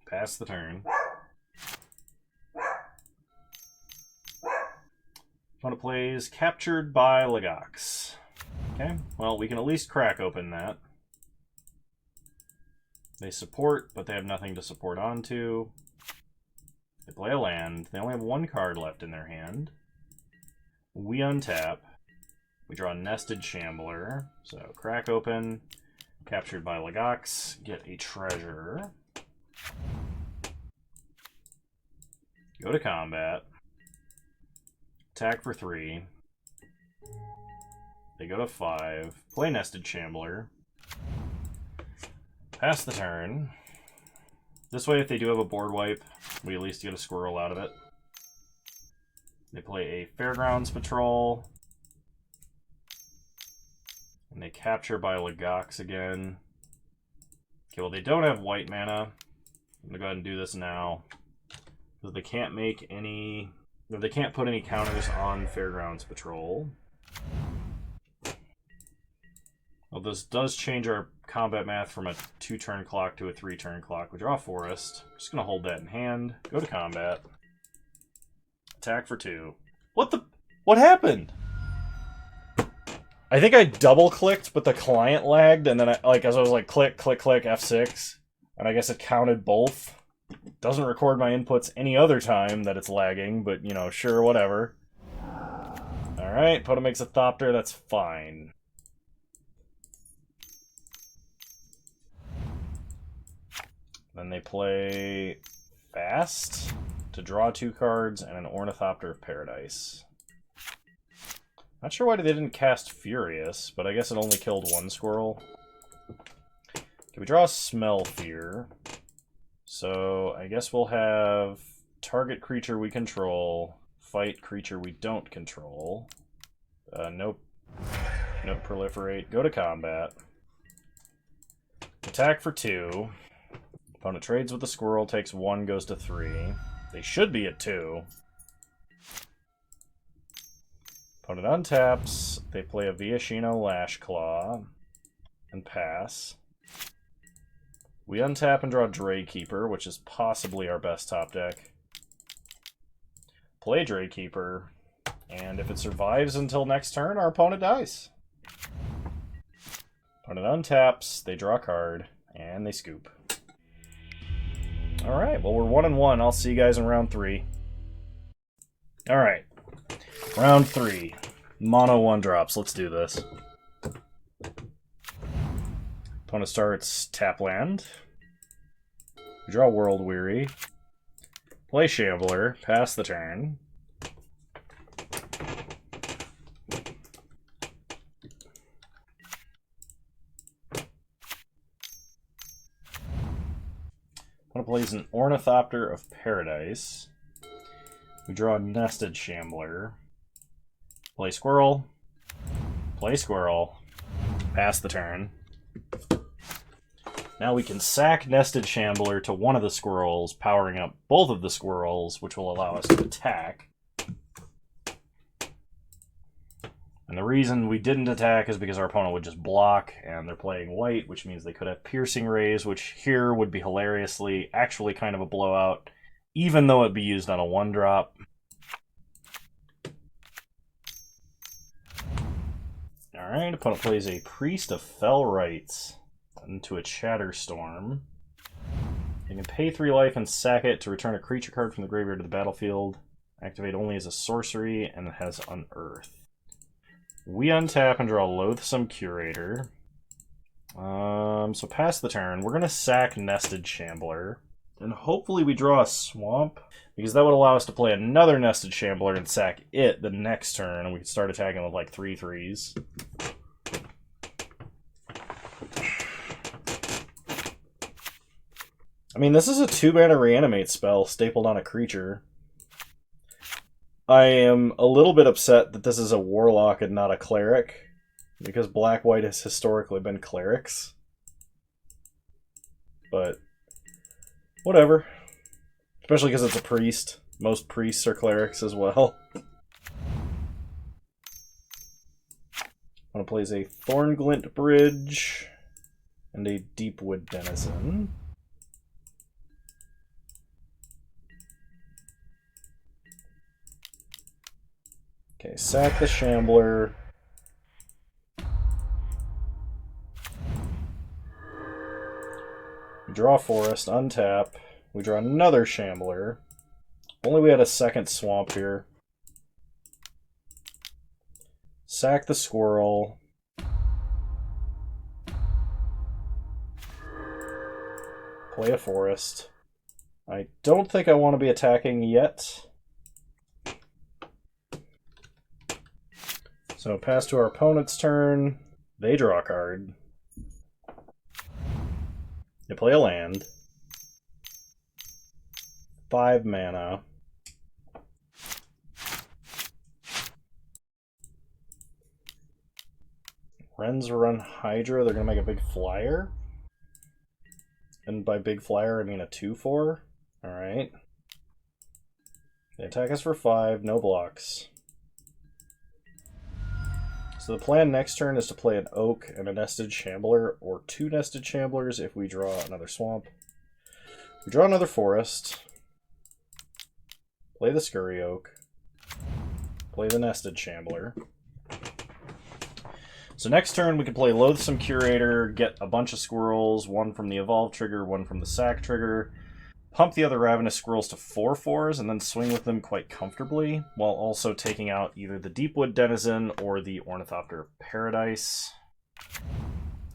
Pass the turn. Opponent plays Captured by Legox. Okay, well, we can at least crack open that. They support, but they have nothing to support onto. They play a land. They only have 1 card left in their hand. We untap. We draw Nested Shambler. So, crack open. Captured by Legox. Get a treasure. Go to combat. Attack for 3. They go to 5. Play Nested Shambler. Pass the turn. This way, if they do have a board wipe, we at least get a squirrel out of it. They play a Fairgrounds Patrol. And they capture by Legox again. Okay, well, they don't have white mana. I'm going to go ahead and do this now. Because they can't make any... They can't put any counters on Fairgrounds Patrol. Well, this does change our combat math from a 2-turn clock to a 3-turn clock. We draw Forest. Just going to hold that in hand. Go to combat. Attack for 2. What happened? I think I double-clicked, but the client lagged, and then as I was like, click, click, click, F6, and I guess it counted both. Doesn't record my inputs any other time that it's lagging, but, you know, sure, whatever. Alright, opponent makes a Thopter, that's fine. Then they play Fast to draw 2 cards and an Ornithopter of Paradise. Not sure why they didn't cast Furious, but I guess it only killed 1 squirrel. Okay, we draw Smell Fear. So I guess we'll have target creature we control, fight creature we don't control. Nope. Nope, proliferate. Go to combat. Attack for 2. Opponent trades with the squirrel, takes 1, goes to 3. They should be at 2. Opponent untaps. They play a Viashino Lashclaw and pass. We untap and draw Draykeeper, which is possibly our best top deck. Play Draykeeper, and if it survives until next turn, our opponent dies. Opponent untaps, they draw a card, and they scoop. Alright, well, we're 1-1. I'll see you guys in round 3. Alright. Round 3. Mono 1-drops. Let's do this. Opponent starts tap land. We draw World Weary. Play Shambler. Pass the turn. Opponent plays an Ornithopter of Paradise. We draw a Nested Shambler. Play Squirrel. Play Squirrel. Pass the turn. Now we can sack Nested Shambler to one of the squirrels, powering up both of the squirrels, which will allow us to attack. And the reason we didn't attack is because our opponent would just block, and they're playing white, which means they could have Piercing Rays, which here would be hilariously actually kind of a blowout, even though it'd be used on a 1-drop. Alright, opponent plays a Priest of Fell Rites into a Chatterstorm. You can pay 3 life and sack it to return a creature card from the graveyard to the battlefield. Activate only as a sorcery, and it has Unearth. We untap and draw Loathsome Curator. So past the turn, we're going to sack Nested Shambler. And hopefully we draw a Swamp, because that would allow us to play another Nested Shambler and sack it the next turn, and we can start attacking with like 3/3s. I mean, this is a 2-mana Reanimate spell stapled on a creature. I am a little bit upset that this is a Warlock and not a Cleric, because Black-White has historically been Clerics. But whatever. Especially because it's a priest. Most priests are clerics as well. I'm going to place a Thornglint Bridge and a Deepwood Denizen. Okay, sack the Shambler. We draw Forest, untap. We draw another Shambler. Only we had a second Swamp here. Sack the Squirrel. Play a Forest. I don't think I want to be attacking yet. So pass to our opponent's turn. They draw a card. They play a land. 5 mana. Wrens run Hydra. They're going to make a big flyer. And by big flyer, I mean a 2/4. Alright. They attack us for 5, no blocks. So the plan next turn is to play an Oak and a Nested Shambler, or 2 Nested Shamblers if we draw another Swamp. We draw another Forest. Play the Scurry Oak. Play the Nested Shambler. So next turn we can play Loathsome Curator, get a bunch of Squirrels, one from the Evolve trigger, one from the Sack trigger, pump the other Ravenous Squirrels to 4/4s, and then swing with them quite comfortably, while also taking out either the Deepwood Denizen or the Ornithopter of Paradise.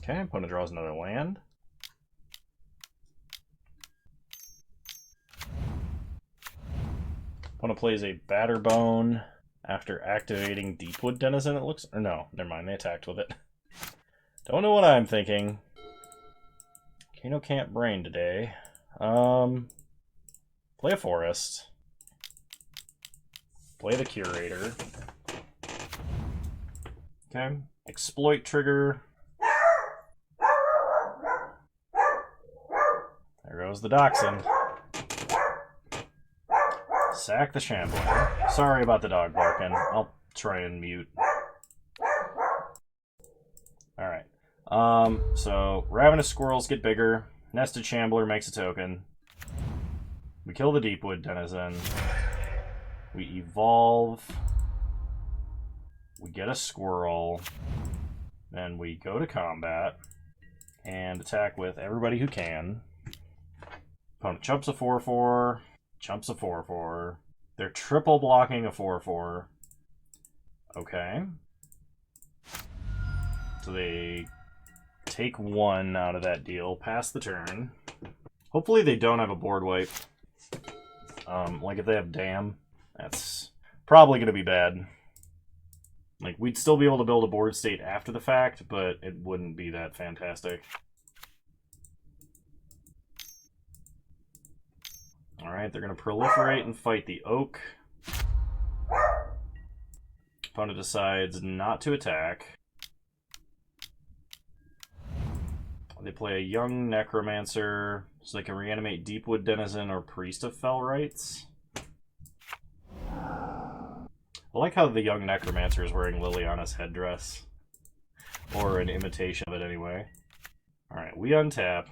Okay, opponent draws another land. Opponent plays a Batterbone after activating Deepwood Denizen, it looks... Or no, never mind, they attacked with it. Don't know what I'm thinking. Kano can't brain today. Play a Forest. Play the Curator. Okay. Exploit trigger. There goes the Dachshund. Sack the Shambler. Sorry about the dog barking. I'll try and mute. Alright. So Ravenous Squirrels get bigger. Nested Shambler makes a token. We kill the Deepwood Denizen. We evolve. We get a Squirrel. Then we go to combat and attack with everybody who can. Opponent chumps a 4/4. Chumps a 4/4. They're triple blocking a 4/4. Okay. So they take 1 out of that deal, pass the turn. Hopefully they don't have a board wipe. Like if they have Dam, that's probably going to be bad. Like, we'd still be able to build a board state after the fact, but it wouldn't be that fantastic. Alright, they're going to proliferate and fight the Oak. Opponent decides not to attack. They play a young Necromancer, so they can reanimate Deepwood Denizen or Priest of Fell Rites. I like how the young Necromancer is wearing Liliana's headdress. Or an imitation of it anyway. Alright, we untap.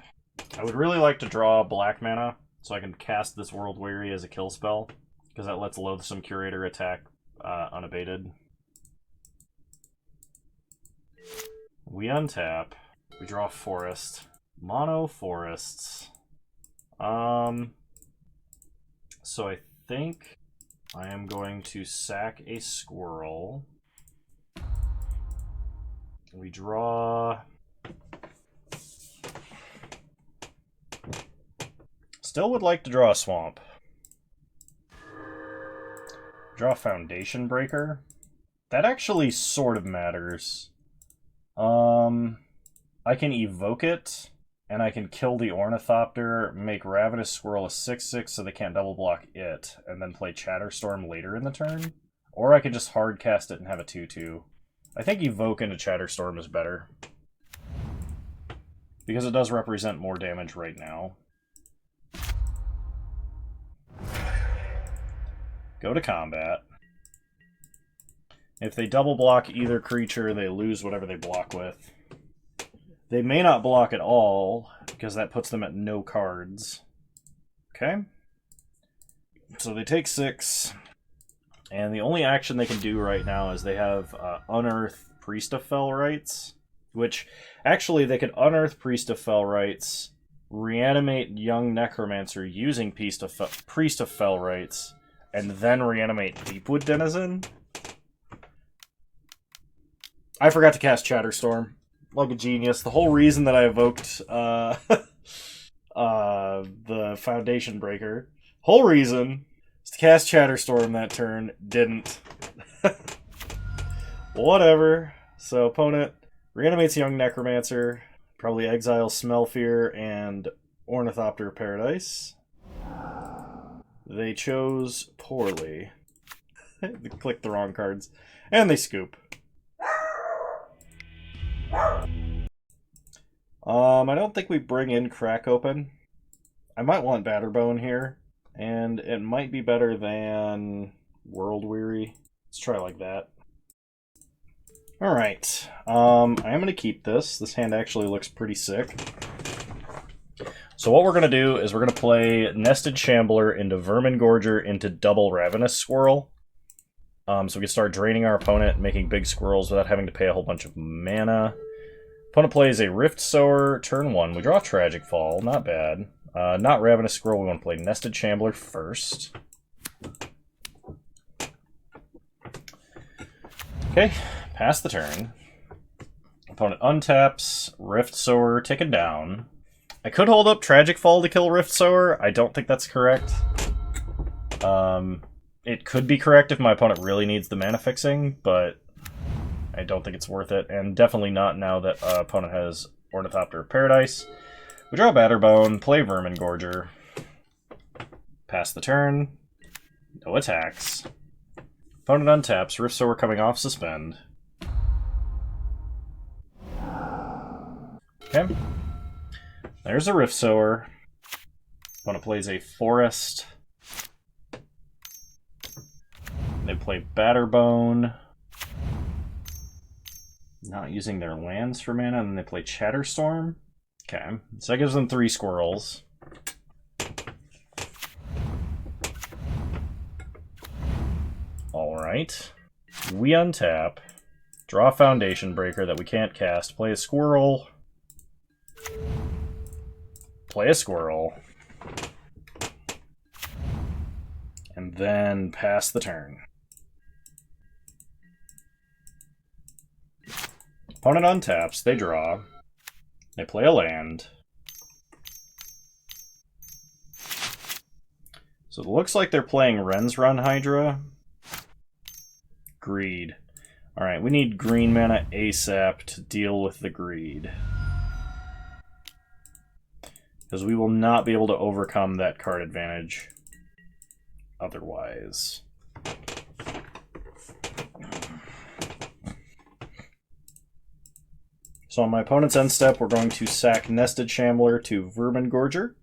I would really like to draw black mana, so I can cast this World Weary as a kill spell, because that lets Loathsome Curator attack unabated. We untap. We draw Forest. Mono Forests. So I think I am going to sack a Squirrel. We draw Still would like to draw a swamp. Draw Foundation Breaker. That actually sort of matters. I can evoke it, and I can kill the Ornithopter, make Ravenous Squirrel a 6/6 so they can't double block it, and then play Chatterstorm later in the turn. Or I could just hard cast it and have a 2/2. I think evoke into Chatterstorm is better, because it does represent more damage right now. Go to combat. If they double block either creature, they lose whatever they block with. They may not block at all, because that puts them at no cards. Okay. So they take 6, and the only action they can do right now is they have Unearth Priest of Fell Rites, which actually they could Unearth Priest of Fell Rites, reanimate Young Necromancer using Priest of Fell Rites, and then reanimate Deepwood Denizen. I forgot to cast Chatterstorm. Like a genius. The whole reason that I evoked the Foundation Breaker, whole reason, is to cast Chatterstorm that turn. Didn't. Whatever. So opponent reanimates Young Necromancer, probably exiles Smellfear and Ornithopter of Paradise. They chose poorly. They clicked the wrong cards. And they scoop. I don't think we bring in Crack Open. I might want Batterbone here, and it might be better than World Weary. Let's try like that. Alright, I am going to keep this. This hand actually looks pretty sick. So what we're going to do is we're going to play Nested Shambler into Vermin Gorger into double Ravenous Squirrel. So we can start draining our opponent, making big squirrels without having to pay a whole bunch of mana. Opponent plays a Rift Sower, turn 1. We draw Tragic Fall, not bad. Not Ravenous Squirrel, we want to play Nested Shambler first. Okay, pass the turn. Opponent untaps, Rift Sower, taken down. I could hold up Tragic Fall to kill Rift Sower. I don't think that's correct. It could be correct if my opponent really needs the mana fixing, but I don't think it's worth it, and definitely not now that opponent has Ornithopter of Paradise. We draw Batterbone, play Vermin Gorger, pass the turn, no attacks. Opponent untaps, Rift Sower coming off suspend. Okay. There's a Rift Sower. Opponent plays a Forest. They play Batterbone. Not using their lands for mana, and then they play Chatterstorm. Okay, so that gives them 3 squirrels. Alright. We untap. Draw a Foundation Breaker that we can't cast. Play a squirrel. Play a squirrel. And then pass the turn. Opponent untaps, they draw. They play a land. So it looks like they're playing Ren's Run Hydra. Greed. Alright, we need green mana ASAP to deal with the greed. Because we will not be able to overcome that card advantage otherwise. So on my opponent's end step, we're going to sack Nested Shambler to Vermin Gorger.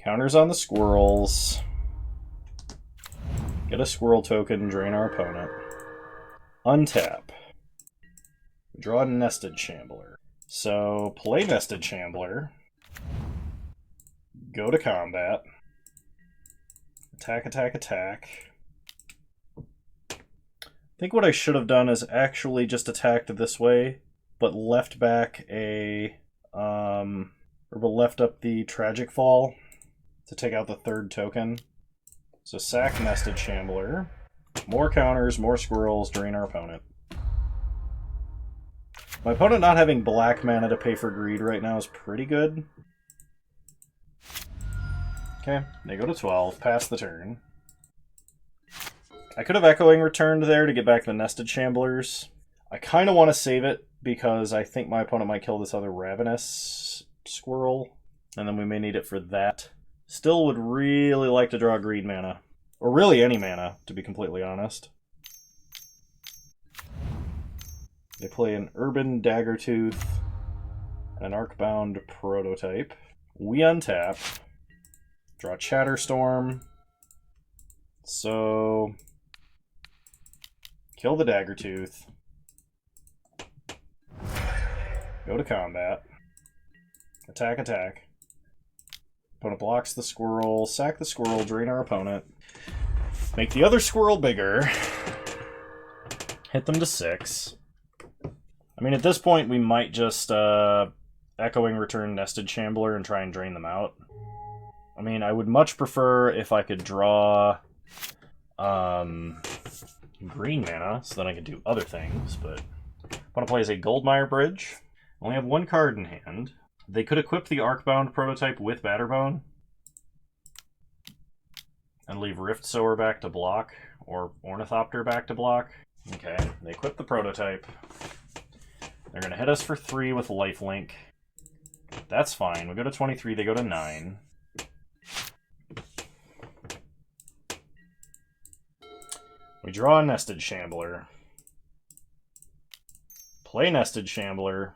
Counters on the squirrels. Get a squirrel token, drain our opponent. Untap. Draw a Nested Shambler. So play Nested Shambler. Go to combat. Attack, attack, attack. I think what I should have done is actually just attacked this way, but left back a, or left up the Tragic Fall to take out the 3rd token. So sack Nested Shambler. More counters, more squirrels, drain our opponent. My opponent not having black mana to pay for greed right now is pretty good. Okay, they go to 12, pass the turn. I could have Echoing Returned there to get back the Nested Shamblers. I kind of want to save it because I think my opponent might kill this other Ravenous Squirrel, and then we may need it for that. Still would really like to draw green mana. Or really any mana, to be completely honest. They play an Urban Daggertooth and an Arcbound Prototype. We untap. Draw Chatterstorm. So... kill the Daggertooth. Go to combat. Attack, attack. Opponent blocks the squirrel. Sack the squirrel, drain our opponent. Make the other squirrel bigger. Hit them to 6. I mean, at this point, we might just Echoing Return Nested Shambler and try and drain them out. I mean, I would much prefer if I could draw green mana, so then I could do other things, but opponent plays a Goldmire Bridge. Only have 1 card in hand. They could equip the Arcbound Prototype with Batterbone and leave Rift Sower back to block, or Ornithopter back to block. Okay, they equip the Prototype. They're going to hit us for 3 with Lifelink. That's fine. We go to 23, they go to 9. We draw a Nested Shambler. Play Nested Shambler.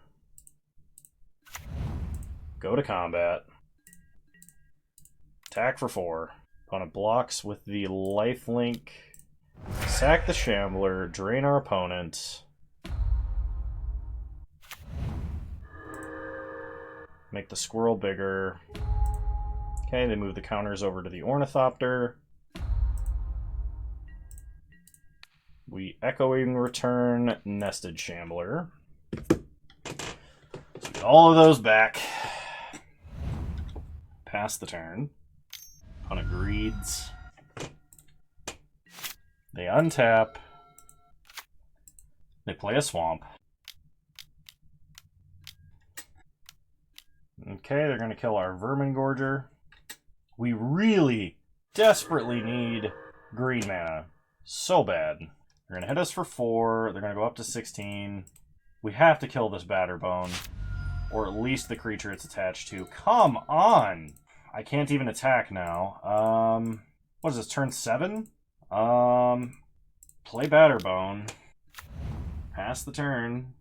Go to combat. Attack for 4. Opponent blocks with the Lifelink. Sack the Shambler. Drain our opponent. Make the squirrel bigger. Okay, they move the counters over to the Ornithopter. We Echoing Return Nested Shambler. So get all of those back. Pass the turn. Opponent greeds. They untap. They play a swamp. Okay, they're going to kill our Vermin Gorger. We really desperately need green mana. So bad. They're going to hit us for 4. They're going to go up to 16. We have to kill this Batterbone. Or at least the creature it's attached to. Come on! I can't even attack now. What is this, turn 7? Play Batterbone. Pass the turn.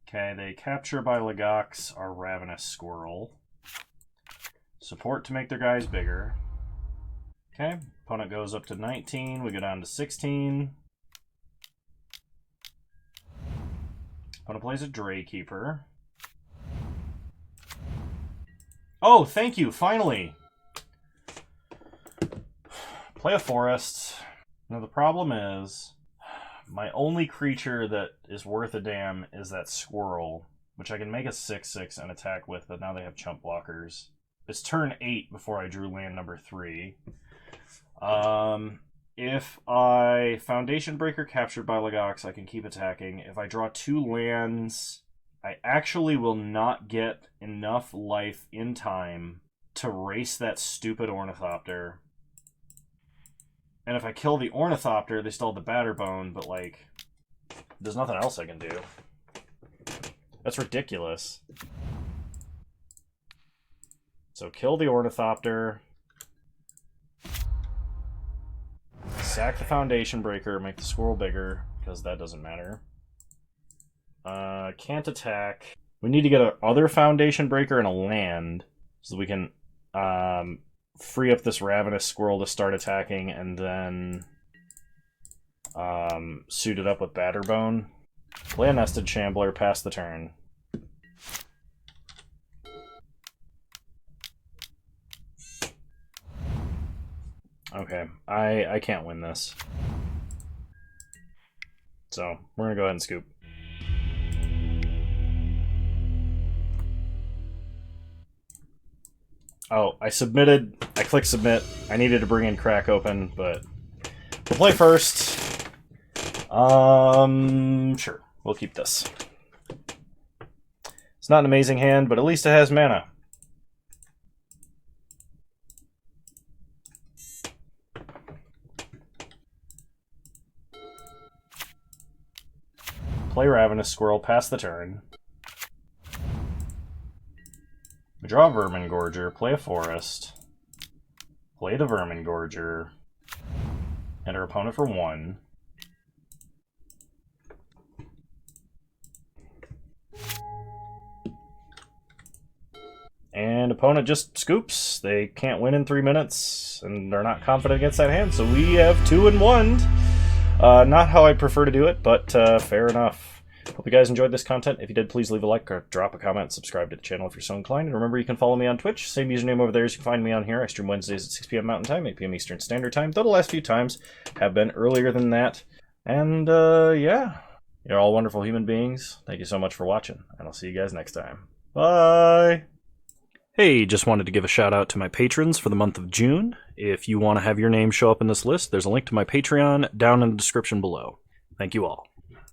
Okay, they capture by Legox our Ravenous Squirrel. Support to make their guys bigger. Okay, opponent goes up to 19, we go down to 16. Opponent plays a Draykeeper. Oh, thank you, finally! Play a Forest. Now the problem is, my only creature that is worth a damn is that Squirrel, which I can make a 6/6 and attack with, but now they have chump blockers. It's turn 8 before I drew land number 3. If I Foundation Breaker captured by Legox, I can keep attacking. If I draw 2 lands, I actually will not get enough life in time to race that stupid Ornithopter. And if I kill the Ornithopter, they still have the Batterbone, but, like, there's nothing else I can do. That's ridiculous. So kill the Ornithopter. Sack the Foundation Breaker, make the Squirrel bigger, because that doesn't matter. Can't attack. We need to get our other Foundation Breaker and a land, so that we can, free up this Ravenous Squirrel to start attacking, and then suit it up with Batterbone. Play a Nested Shambler, pass the turn. Okay, I can't win this. So, we're gonna go ahead and scoop. Oh, I clicked submit. I needed to bring in crack open, but we'll play first. Sure. We'll keep this. It's not an amazing hand, but at least it has mana. Play Ravenous Squirrel, pass the turn. Draw a Vermin Gorger, play a Forest. Play the Vermin Gorger. Enter opponent for 1. And opponent just scoops. They can't win in 3 minutes, and they're not confident against that hand, so we have 2 and 1. Not how I'd prefer to do it, but fair enough. Hope you guys enjoyed this content. If you did, please leave a like or drop a comment. Subscribe to the channel if you're so inclined. And remember, you can follow me on Twitch. Same username over there as you can find me on here. I stream Wednesdays at 6 p.m. Mountain Time, 8 p.m. Eastern Standard Time, though the last few times have been earlier than that. And, yeah. You're all wonderful human beings. Thank you so much for watching, and I'll see you guys next time. Bye! Hey, just wanted to give a shout out to my patrons for the month of June. If you want to have your name show up in this list, there's a link to my Patreon down in the description below. Thank you all.